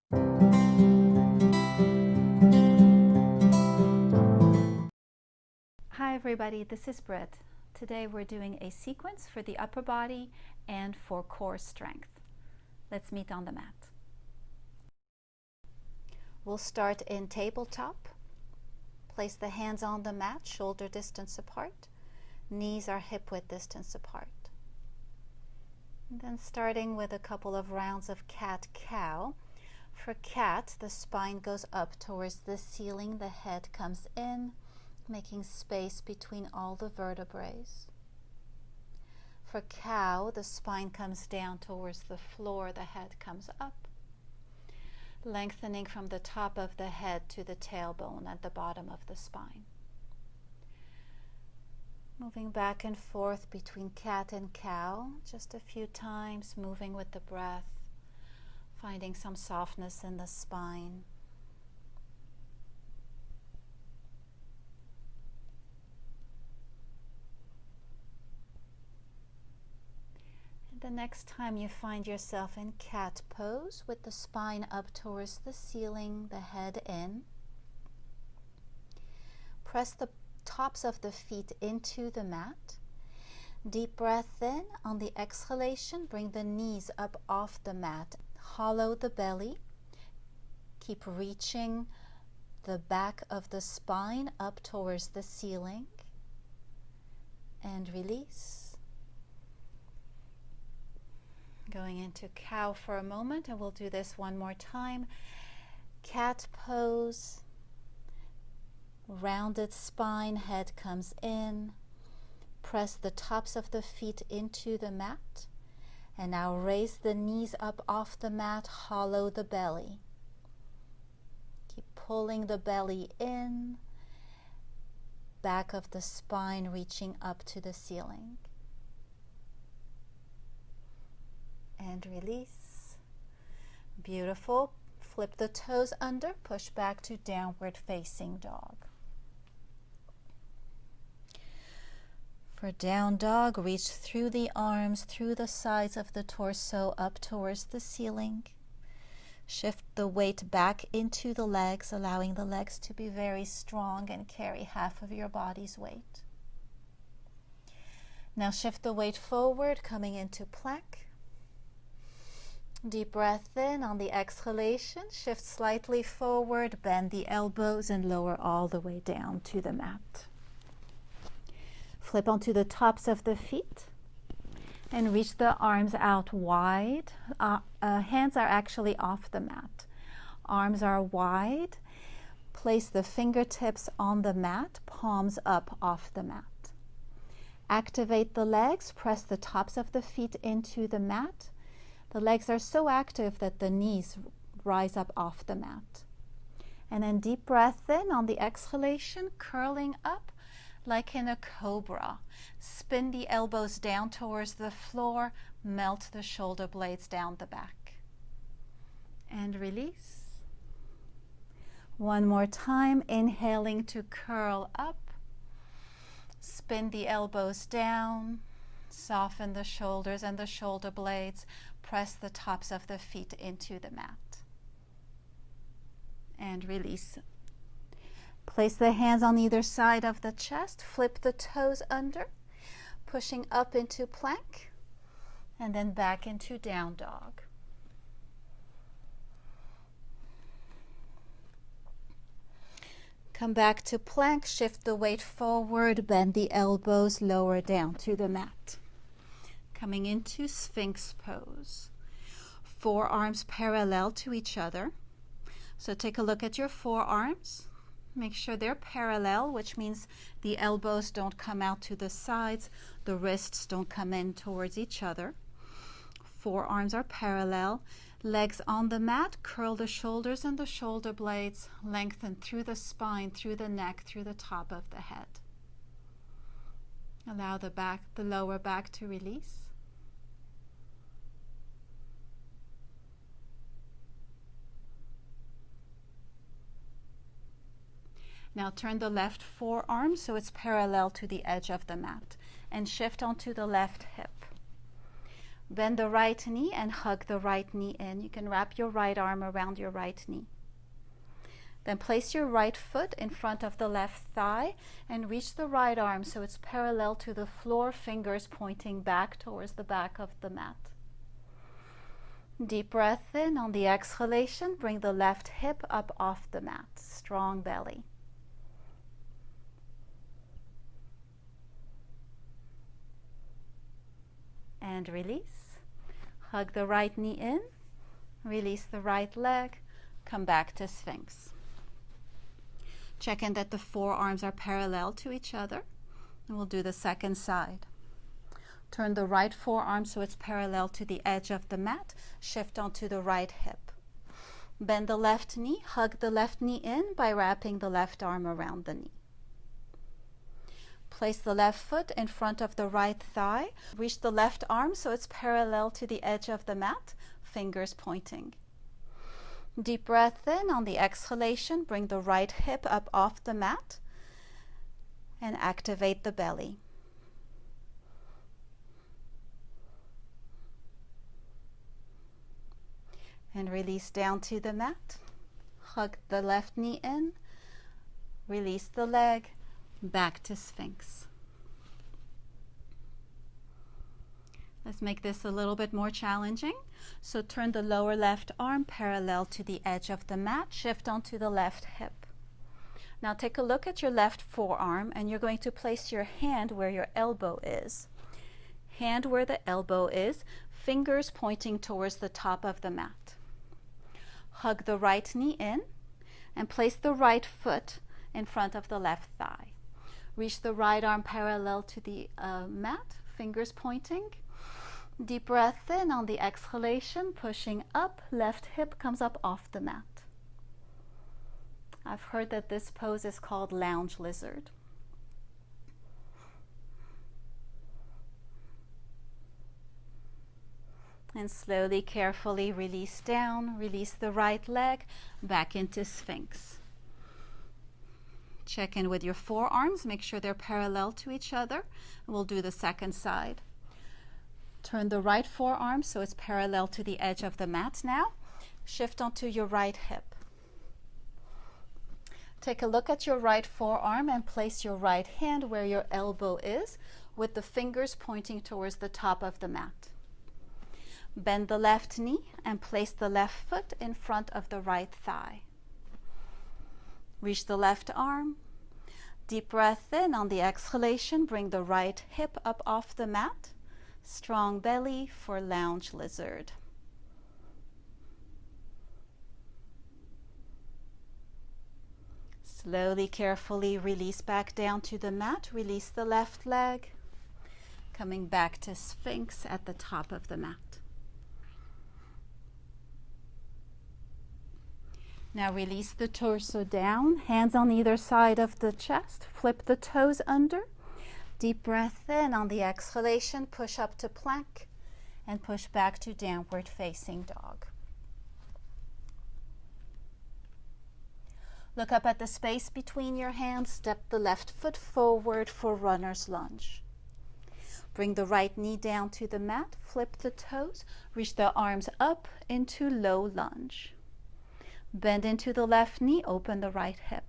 Hi everybody, this is Britt. Today we're doing a sequence for the upper body and for core strength. Let's meet on the mat. We'll start in tabletop. Place the hands on the mat, shoulder distance apart. Knees are hip width distance apart. And then starting with a couple of rounds of cat-cow. For cat, the spine goes up towards the ceiling, the head comes in, making space between all the vertebrae. For cow, the spine comes down towards the floor, the head comes up, lengthening from the top of the head to the tailbone at the bottom of the spine. Moving back and forth between cat and cow, just a few times, moving with the breath, finding some softness in the spine. The next time you find yourself in cat pose with the spine up towards the ceiling, the head in, press the tops of the feet into the mat. Deep breath in. On the exhalation, bring the knees up off the mat. Hollow the belly. Keep reaching the back of the spine up towards the ceiling. And release. Going into cow for a moment, and we'll do this one more time. Cat pose, rounded spine, head comes in. Press the tops of the feet into the mat, and now raise the knees up off the mat, hollow the belly. Keep pulling the belly in, back of the spine reaching up to the ceiling. And release. Beautiful. Flip the toes under, push back to downward facing dog. For down dog, reach through the arms, through the sides of the torso, up towards the ceiling. Shift the weight back into the legs, allowing the legs to be very strong and carry half of your body's weight. Now shift the weight forward, coming into plank. Deep breath in. On the exhalation, shift slightly forward, bend the elbows and lower all the way down to the mat. Flip onto the tops of the feet and reach the arms out wide. Hands are actually off the mat. Arms are wide. Place the fingertips on the mat, palms up off the mat. Activate the legs, press the tops of the feet into the mat. The legs are so active that the knees rise up off the mat. And then deep breath in. On the exhalation, curling up like in a cobra. Spin the elbows down towards the floor, melt the shoulder blades down the back. And release. One more time, inhaling to curl up. Spin the elbows down, soften the shoulders and the shoulder blades. Press the tops of the feet into the mat. And release. Place the hands on either side of the chest. Flip the toes under, pushing up into plank, and then back into down dog. Come back to plank, shift the weight forward, bend the elbows, lower down to the mat. Coming into Sphinx pose. Forearms parallel to each other. So take a look at your forearms. Make sure they're parallel, which means the elbows don't come out to the sides, the wrists don't come in towards each other. Forearms are parallel. Legs on the mat, curl the shoulders and the shoulder blades, lengthen through the spine, through the neck, through the top of the head. Allow the lower back to release. Now turn the left forearm so it's parallel to the edge of the mat and shift onto the left hip. Bend the right knee and hug the right knee in. You can wrap your right arm around your right knee. Then place your right foot in front of the left thigh and reach the right arm so it's parallel to the floor, fingers pointing back towards the back of the mat. Deep breath in. On the exhalation, bring the left hip up off the mat. Strong belly. And release. Hug the right knee in. Release the right leg. Come back to Sphinx. Check in that the forearms are parallel to each other. And we'll do the second side. Turn the right forearm so it's parallel to the edge of the mat. Shift onto the right hip. Bend the left knee. Hug the left knee in by wrapping the left arm around the knee. Place the left foot in front of the right thigh. Reach the left arm so it's parallel to the edge of the mat, fingers pointing. Deep breath in. On the exhalation, bring the right hip up off the mat and activate the belly. And release down to the mat. Hug the left knee in. Release the leg. Back to Sphinx. Let's make this a little bit more challenging. So turn the lower left arm parallel to the edge of the mat. Shift onto the left hip. Now take a look at your left forearm and you're going to place your hand where your elbow is. Hand where the elbow is, fingers pointing towards the top of the mat. Hug the right knee in and place the right foot in front of the left thigh. Reach the right arm parallel to the mat, fingers pointing. Deep breath in. On the exhalation, pushing up, left hip comes up off the mat. I've heard that this pose is called lounge lizard. And slowly, carefully release down, release the right leg, back into Sphinx. Check in with your forearms, make sure they're parallel to each other. We'll do the second side. Turn the right forearm so it's parallel to the edge of the mat now. Shift onto your right hip. Take a look at your right forearm and place your right hand where your elbow is, with the fingers pointing towards the top of the mat. Bend the left knee and place the left foot in front of the right thigh. Reach the left arm. Deep breath in. On the exhalation, bring the right hip up off the mat. Strong belly for lounge lizard. Slowly, carefully release back down to the mat. Release the left leg. Coming back to Sphinx at the top of the mat. Now release the torso down, hands on either side of the chest, flip the toes under. Deep breath in. On the exhalation, push up to plank and push back to downward facing dog. Look up at the space between your hands, step the left foot forward for runner's lunge. Bring the right knee down to the mat, flip the toes, reach the arms up into low lunge. Bend into the left knee, open the right hip.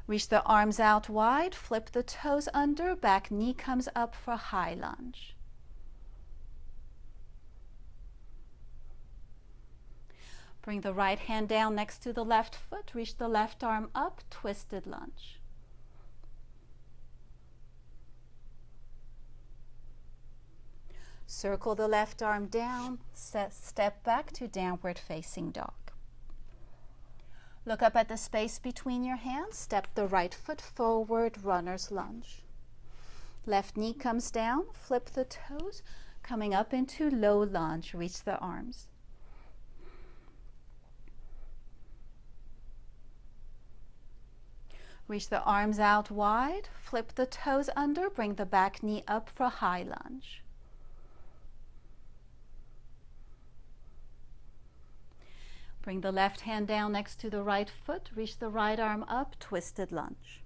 Reach the arms out wide, flip the toes under, back knee comes up for high lunge. Bring the right hand down next to the left foot, reach the left arm up, twisted lunge. Circle the left arm down, step back to downward facing dog. Look up at the space between your hands, step the right foot forward, runner's lunge. Left knee comes down, flip the toes, coming up into low lunge, reach the arms. Reach the arms out wide, flip the toes under, bring the back knee up for high lunge. Bring the left hand down next to the right foot, reach the right arm up, twisted lunge.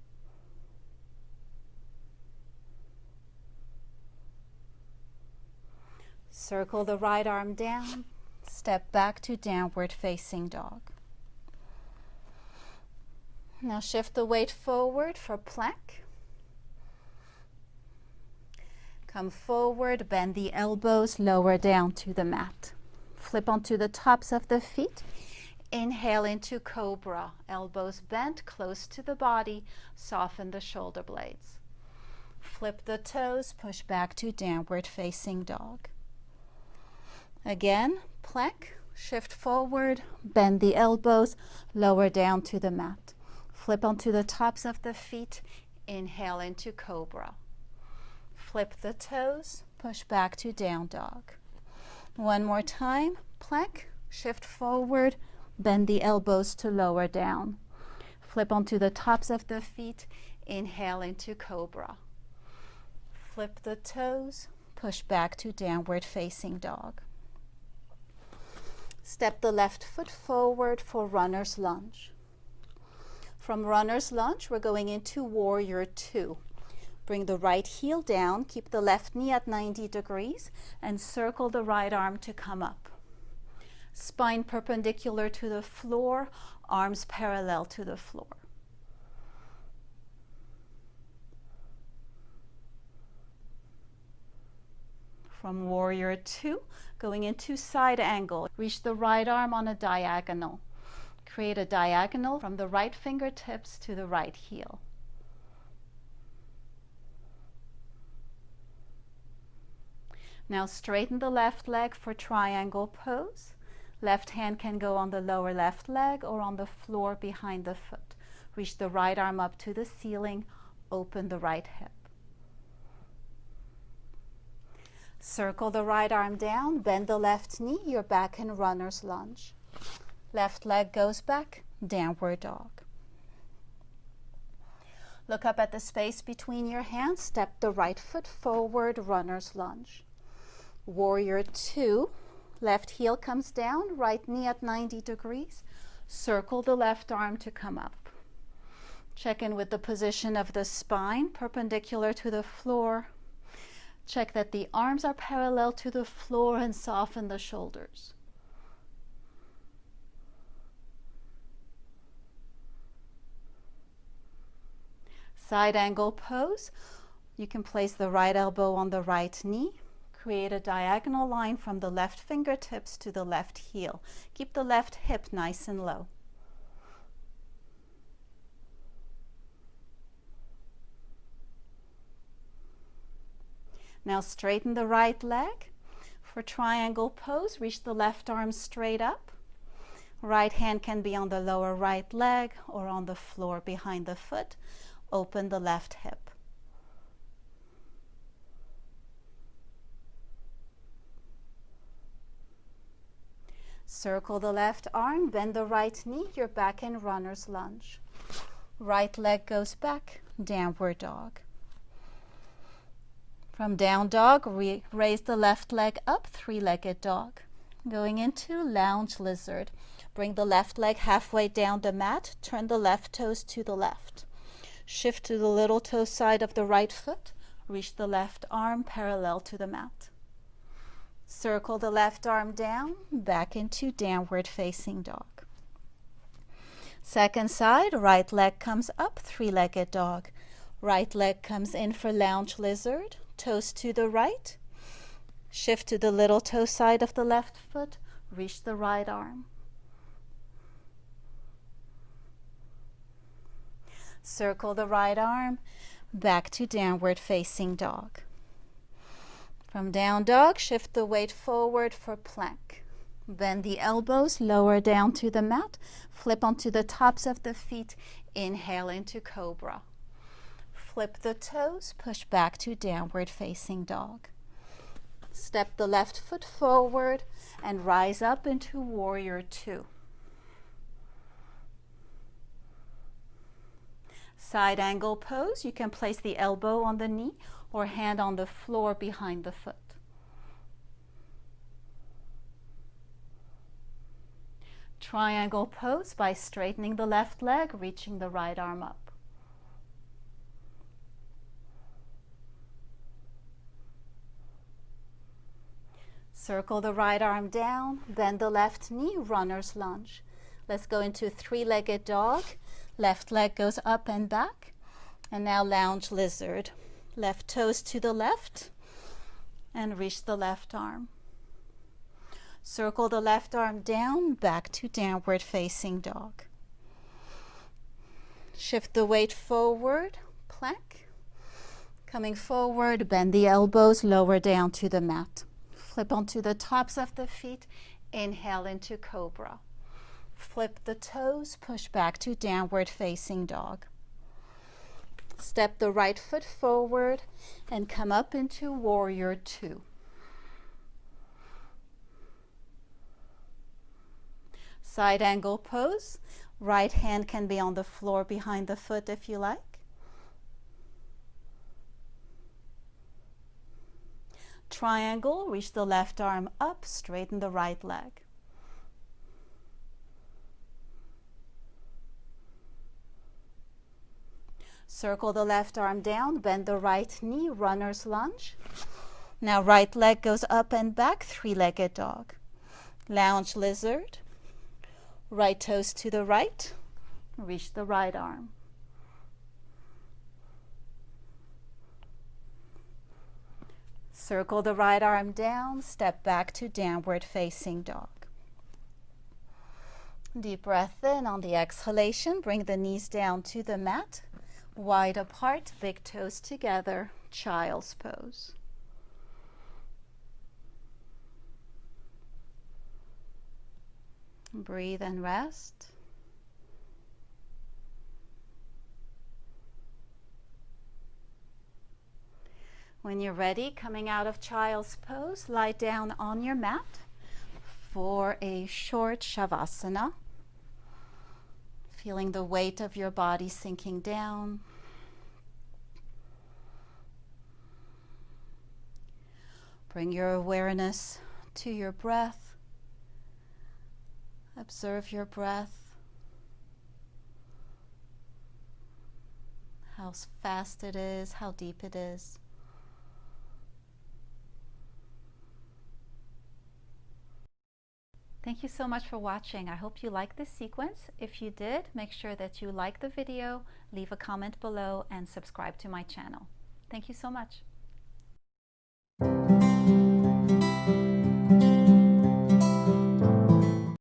Circle the right arm down. Step back to downward facing dog. Now shift the weight forward for plank. Come forward, bend the elbows, lower down to the mat. Flip onto the tops of the feet. Inhale into cobra. Elbows bent close to the body. Soften the shoulder blades. Flip the toes, push back to downward facing dog. Again, plank, shift forward, bend the elbows, lower down to the mat. Flip onto the tops of the feet. Inhale into cobra. Flip the toes, push back to down dog. One more time, plank, shift forward, bend the elbows to lower down. Flip onto the tops of the feet, inhale into cobra. Flip the toes, push back to downward facing dog. Step the left foot forward for runner's lunge. From runner's lunge, we're going into warrior two. Bring the right heel down, keep the left knee at 90 degrees, and circle the right arm to come up. Spine perpendicular to the floor, arms parallel to the floor. From warrior two, going into side angle. Reach the right arm on a diagonal. Create a diagonal from the right fingertips to the right heel. Now straighten the left leg for triangle pose. Left hand can go on the lower left leg or on the floor behind the foot. Reach the right arm up to the ceiling. Open the right hip. Circle the right arm down. Bend the left knee. You're back in runner's lunge. Left leg goes back. Downward dog. Look up at the space between your hands. Step the right foot forward. Runner's lunge. Warrior two, left heel comes down, right knee at 90 degrees. Circle the left arm to come up. Check in with the position of the spine, perpendicular to the floor. Check that the arms are parallel to the floor and soften the shoulders. Side angle pose. You can place the right elbow on the right knee. Create a diagonal line from the left fingertips to the left heel. Keep the left hip nice and low. Now straighten the right leg. For triangle pose, reach the left arm straight up. Right hand can be on the lower right leg or on the floor behind the foot. Open the left hip. Circle the left arm, bend the right knee, you're back in runner's lunge. Right leg goes back, downward dog. From down dog, raise the left leg up, three-legged dog. Going into lounge lizard. Bring the left leg halfway down the mat, turn the left toes to the left. Shift to the little toe side of the right foot, reach the left arm parallel to the mat. Circle the left arm down, back into downward facing dog. Second side, right leg comes up, three-legged dog. Right leg comes in for lounge lizard, toes to the right. Shift to the little toe side of the left foot, reach the right arm. Circle the right arm, back to downward facing dog. From down dog, shift the weight forward for plank. Bend the elbows, lower down to the mat. Flip onto the tops of the feet. Inhale into cobra. Flip the toes, push back to downward facing dog. Step the left foot forward and rise up into warrior two. Side angle pose, you can place the elbow on the knee or hand on the floor behind the foot. Triangle pose by straightening the left leg, reaching the right arm up. Circle the right arm down, bend the left knee, runner's lunge. Let's go into three-legged dog. Left leg goes up and back. And now lounge lizard. Left toes to the left and reach the left arm. Circle the left arm down, back to downward facing dog. Shift the weight forward, plank. Coming forward, bend the elbows, lower down to the mat. Flip onto the tops of the feet, inhale into cobra. Flip the toes, push back to downward facing dog. Step the right foot forward and come up into warrior two. Side angle pose. Right hand can be on the floor behind the foot if you like. Triangle, reach the left arm up, straighten the right leg. Circle the left arm down, bend the right knee, runner's lunge. Now right leg goes up and back, three-legged dog. Lounge lizard. Right toes to the right, reach the right arm. Circle the right arm down, step back to downward facing dog. Deep breath in. On the exhalation, bring the knees down to the mat, wide apart, big toes together, child's pose. Breathe and rest. When you're ready, coming out of child's pose, lie down on your mat for a short shavasana. Feeling the weight of your body sinking down. Bring your awareness to your breath. Observe your breath, how fast it is, how deep it is. Thank you so much for watching. I hope you liked this sequence. If you did, make sure that you like the video, leave a comment below, and subscribe to my channel. Thank you so much.